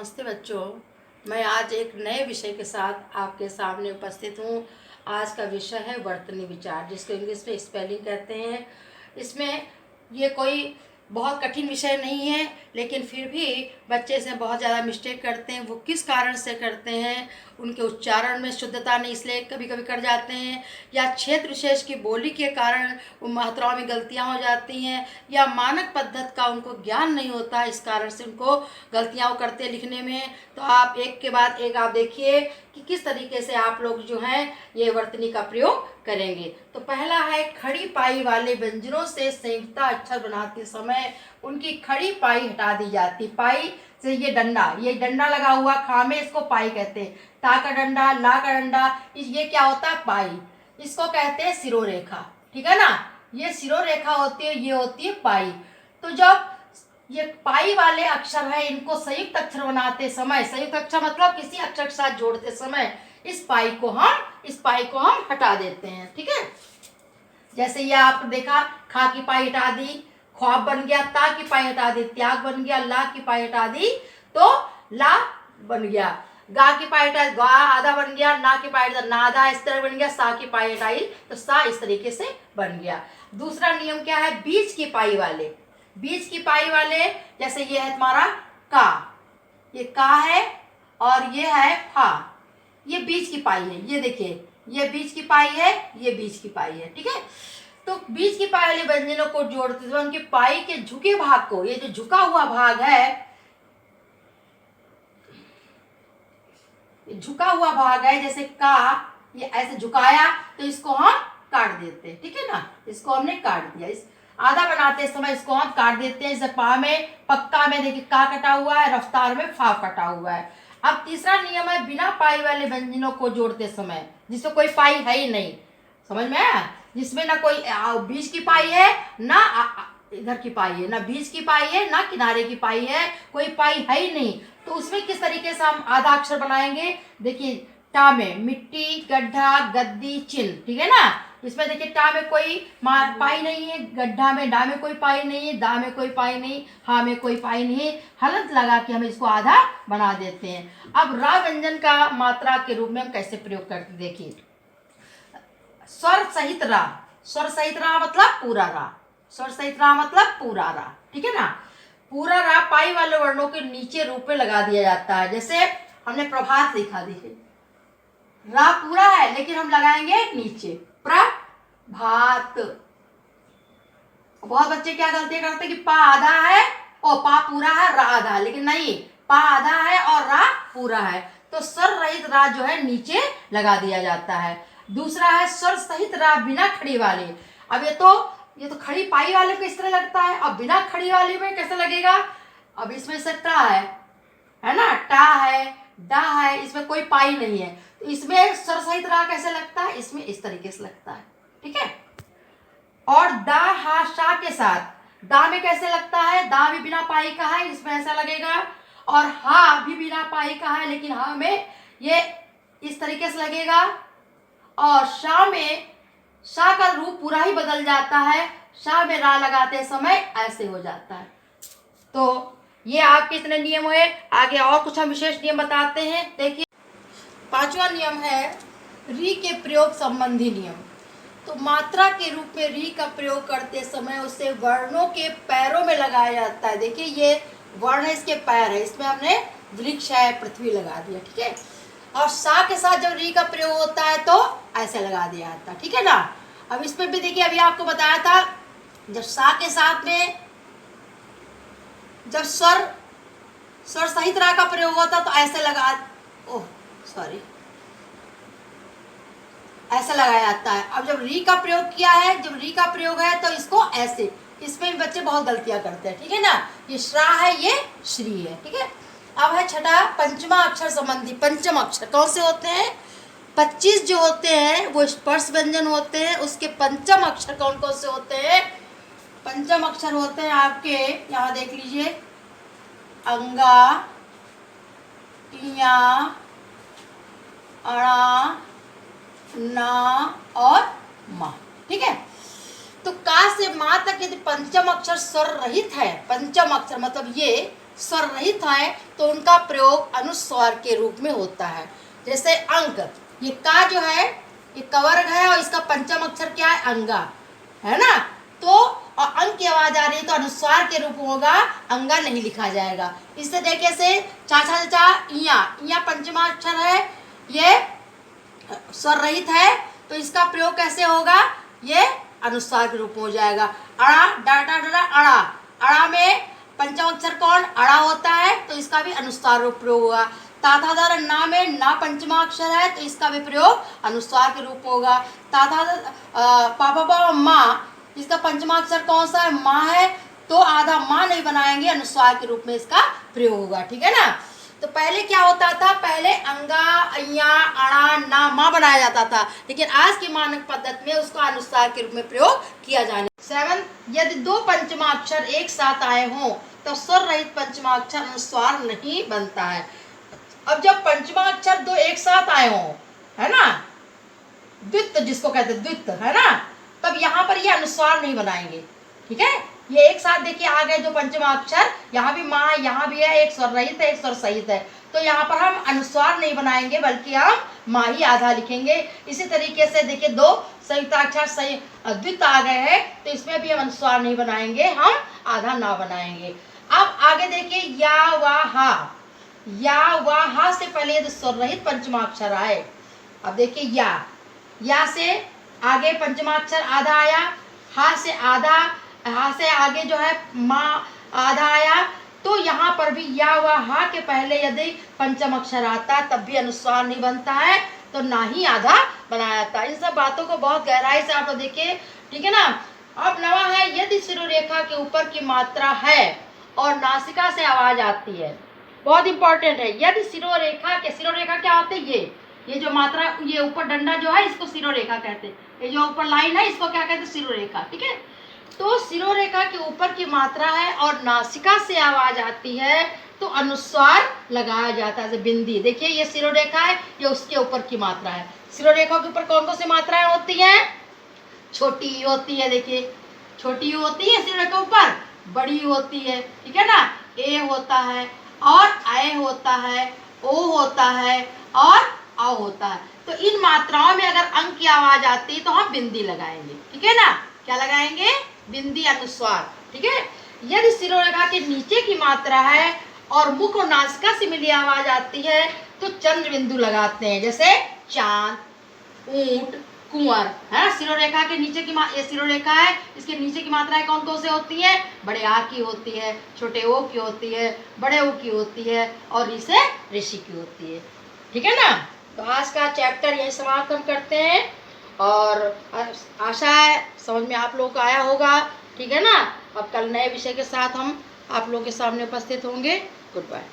नमस्ते बच्चों। मैं आज एक नए विषय के साथ आपके सामने उपस्थित हूँ। आज का विषय है वर्तनी विचार, जिसको इंग्लिश में स्पेलिंग कहते हैं। इसमें ये कोई बहुत कठिन विषय नहीं है, लेकिन फिर भी बच्चे से बहुत ज़्यादा मिस्टेक करते हैं। वो किस कारण से करते हैं, उनके उच्चारण में शुद्धता नहीं, इसलिए कभी कभी कर जाते हैं, या क्षेत्र विशेष की बोली के कारण वो मात्राओं में गलतियां हो जाती हैं, या मानक पद्धति का उनको ज्ञान नहीं होता, इस कारण से उनको गलतियां वो करते लिखने में। तो आप एक के बाद एक आप देखिए कि किस तरीके से आप लोग जो हैं ये वर्तनी का प्रयोग करेंगे। तो पहला है, खड़ी पाई वाले व्यंजनों से संयुक्ता अक्षर बनाते समय उनकी खड़ी पाई हटा दी जाती। पाई से ये डंडा लगा हुआ खा में, इसको पाई कहते हैं। ता का डंडा, ला का डंडा, ये क्या होता है? पाई। इसको कहते हैं सिरोरेखा, ठीक है ना। ये सिरोरेखा होती है, ये होती है पाई। तो जब ये पाई वाले अक्षर है, इनको संयुक्त अक्षर बनाते समय, संयुक्त अक्षर मतलब किसी अक्षर के साथ जोड़ते समय इस पाई को हम हटा देते हैं, ठीक है। जैसे ये आपने देखा, खा की पाई हटा दी, ख्वाब बन गया, ता की पाई हटा दी, त्याग बन गया, ला की पाई हटा दी तो ला बन गया, गा की पाई हटा गा आधा बन गया, ना की पाई हटा ना आधा इस तरह बन गया, सा की पाई हटाई तो सा इस तरीके से बन गया। दूसरा नियम क्या है? बीच की पाई वाले, बीच की पाई वाले, जैसे ये है तुम्हारा का, ये का है और ये है फा, ये बीच की पाई है। ये देखिए, ये बीच की पाई है, ये बीच की पाई है, ठीक है। तो बीच की पाई वाले व्यंजनों को जोड़ते हुए उनकी पाई के झुके भाग को, ये जो झुका हुआ भाग है, झुका हुआ भाग है, जैसे का, ये ऐसे झुकाया तो इसको हम काट देते हैं, ठीक है ना। इसको हमने काट दिया, इस आधा बनाते समय इसको हम काट देते हैं। जैसे पा में, पक्का में देखिए का कटा हुआ है, रफ्तार में फा कटा हुआ है। अब तीसरा नियम है, बिना पाई वाले व्यंजनों को जोड़ते समय, जिसमें कोई पाई है ही नहीं, समझ में आया? जिसमें ना कोई बीच की पाई है, ना इधर की पाई है, ना बीच की पाई है, ना किनारे की पाई है, कोई पाई है ही नहीं। तो उसमें किस तरीके से हम आधा अक्षर बनाएंगे? देखिए, टा में मिट्टी, गड्ढा, गद्दी, चिन्ह, ठीक है ना। इसमें देखिए, टा में कोई पाई नहीं है, गड्ढा में डा में कोई पाई नहीं है, दा में कोई पाई नहीं, हा में कोई पाई नहीं, हलंत लगा के हम इसको आधा बना देते हैं। अब रा व्यंजन का मात्रा के रूप में हम कैसे प्रयोग करते, देखिए, स्वर सहित रा, स्वर सहित रा मतलब पूरा रा, स्वर सहित रा मतलब पूरा रा, ठीक है ना। पूरा रा पाई वाले वर्णों के नीचे रूप में लगा दिया जाता है। जैसे हमने प्रभात लिखा, देखिए रा पूरा है लेकिन हम लगाएंगे नीचे, प्रभात। बहुत बच्चे क्या गलती करते हैं कि पा आधा है और पा पूरा है, रा आधा है, लेकिन नहीं, पा आधा है और रा पूरा है, तो स्वर रहित रा जो है नीचे लगा दिया जाता है। दूसरा है स्वर सहित रा बिना खड़ी वाले। अब ये तो खड़ी पाई वाले को इस तरह लगता है, अब बिना खड़ी वाले में कैसे लगेगा? अब इसमें से टा है ना, टा है, डा है, इसमें कोई पाई नहीं है, तो इसमें स्वर सहित रा कैसे लगता है? इसमें इस तरीके से लगता है, ठीक है। और दा हा शा के साथ, दा में कैसे लगता है? दा भी बिना पाई का है, इसमें ऐसा लगेगा, और हा भी बिना पाई का है, लेकिन हा में ये इस तरीके से लगेगा, और शा में, शा का रूप पूरा ही बदल जाता है, शा में रा लगाते समय ऐसे हो जाता है। तो ये आपके इतने नियम हुए। आगे और कुछ हम विशेष नियम बताते हैं। देखिए, पांचवा नियम है री के प्रयोग संबंधी नियम। तो मात्रा के रूप में री का प्रयोग करते समय उसे वर्णों के पैरों में लगाया जाता है। देखिए, ये वर्ण है, इसके पैर है, इसमें हमने वृक्ष है, पृथ्वी लगा दिया, ठीक है। और सा के साथ जब री का प्रयोग होता है तो ऐसे लगा दिया जाता है, ठीक है ना। अब इसमें भी देखिए, अभी आपको बताया था, जब सा के साथ में जब स्वर सहित रा का प्रयोग होता तो ऐसे ऐसे लगाया जाता है। अब जब री का प्रयोग किया है, जब री का प्रयोग है तो इसको ऐसे, इसमें भी बच्चे बहुत गलतियां करते हैं, ठीक है ना। ये श्रा है, ये श्री है, ठीक है। अब है छठा, पंचमा अक्षर संबंधी। पंचम अक्षर कौन से होते हैं? 25 जो होते हैं वो स्पर्श व्यंजन होते हैं, उसके पंचम अक्षर कौन कौन से होते हैं? पंचम अक्षर होते हैं आपके, यहाँ देख लीजिए, अंगा, इया, अणा, ना और मा, ठीक है। तो का से मा तक यदि पंचम अक्षर स्वर रहित है, पंचम अक्षर मतलब ये स्वर रहित है तो उनका प्रयोग अनुस्वार के रूप में होता है। जैसे अंक, ये का जो है ये कवर्ग है और इसका पंचम अक्षर क्या है, अंगा, है ना। तो और अंक की आवाज आ रही है तो अनुस्वार के रूप में होगा, अंगा नहीं लिखा जाएगा। इस तरीके से चाचा चाचा इया, इया पंचमा अक्षर है, ये स्वर रहित है तो इसका प्रयोग कैसे होगा, ये अनुस्वार के रूप में हो जाएगा। अड़ा डाटा डाटा अड़ा, अड़ा में पंचम अक्षर कौन, अड़ा होता है तो इसका भी अनुस्वार रूप प्रयोग होगा। ताथादार ना में ना पंचमा अक्षर है तो इसका भी प्रयोग अनुस्वार के रूप में होगा। ताथा पापा माँ, इसका पंचमा अक्षर कौन सा है, माँ है, तो आधा माँ नहीं बनाएंगे, अनुस्वार के रूप में इसका प्रयोग होगा। ठीक है ना। तो पहले क्या होता था, पहले अंगा अया अड़ा ना मा बनाया जाता था, लेकिन आज की मानक पद्धति में उसका अनुस्वार के रूप में प्रयोग किया जाने। 7, यदि दो पंचमाक्षर एक साथ आए हों तो स्वर रहित पंचमाक्षर अनुस्वार नहीं बनता है। अब जब पंचमाक्षर दो एक साथ आए हों, है ना, द्वित्व जिसको कहते हैं द्वित्व, है ना, तब यहाँ पर ये अनुस्वार नहीं बनाएंगे। ठीक है, ये एक साथ देखिए आ गए दो पंचमाक्षर, यहाँ भी माँ, यहाँ भी है, एक स्वर रहित है एक स्वर सहित है, तो यहाँ पर हम अनुस्वार नहीं बनाएंगे बल्कि हम माँ ही आधा लिखेंगे। इसी तरीके से देखिए दो संयुक्ताक्षर सही द्वित आ गए हैं तो इसमें भी हम अनुस्वार नहीं बनाएंगे, हम आधा ना बनाएंगे। अब आगे देखिए या वा हा, या वा हा से पहले यदि स्वर रहित पंचमाक्षर आए, अब देखिए या से आगे पंचमाक्षर आधा आया, हा से आधा, हा से आगे जो है माँ आधा आया, तो यहाँ पर भी या व हा के पहले यदि पंचम अक्षर आता तब भी अनुस्वार नहीं बनता है, तो ना ही आधा बनाया जाता। इन सब बातों को बहुत गहराई से आप देखिए। ठीक है ना। अब नवा है, यदि शिरोरेखा के ऊपर की मात्रा है और नासिका से आवाज आती है, बहुत इंपॉर्टेंट है। यदि शिरोरेखा के, शिरोरेखा क्या होती है, ये जो मात्रा, ये ऊपर डंडा जो है इसको शिरोरेखा कहते हैं, ये जो ऊपर लाइन है इसको क्या कहते हैं, शिरोरेखा। ठीक है, तो शिरोरेखा के ऊपर की मात्रा है और नासिका से आवाज आती है तो अनुस्वार लगाया जाता है। बिंदी देखिए ये शिरोरेखा है, ये उसके ऊपर की मात्रा है। शिरोरेखा के ऊपर कौन कौन सी मात्राएं होती हैं, छोटी ई होती है, देखिए छोटी ई होती है शिरोरेखा ऊपर, बड़ी होती है, ठीक है ना, ए होता है और आय होता है, ओ होता है और आ होता है। तो इन मात्राओं में अगर अंक की आवाज आती है तो हम बिंदी लगाएंगे। ठीक है ना, क्या लगाएंगे, बिंदी, अनुस्वार। ठीक है, यदि शिरोरेखा के नीचे की मात्रा है और मुख और नासिका से मिली आवाज आती है तो चंद्र बिंदु लगाते हैं, जैसे चांद, ऊंट, कुंवर, है। शिरोरेखा के नीचे की ये शिरोरेखा है, इसके नीचे की मात्राएं कौन कौन से होती है, बड़े आ की होती है, छोटे ओ की होती है, बड़े ओ की होती है और इसे ऋषि की होती है। ठीक है ना। तो आज का चैप्टर यही समाप्त हम करते हैं और आशा है समझ में आप लोगों को आया होगा। ठीक है ना। अब कल नए विषय के साथ हम आप लोगों के सामने उपस्थित होंगे। Good bye.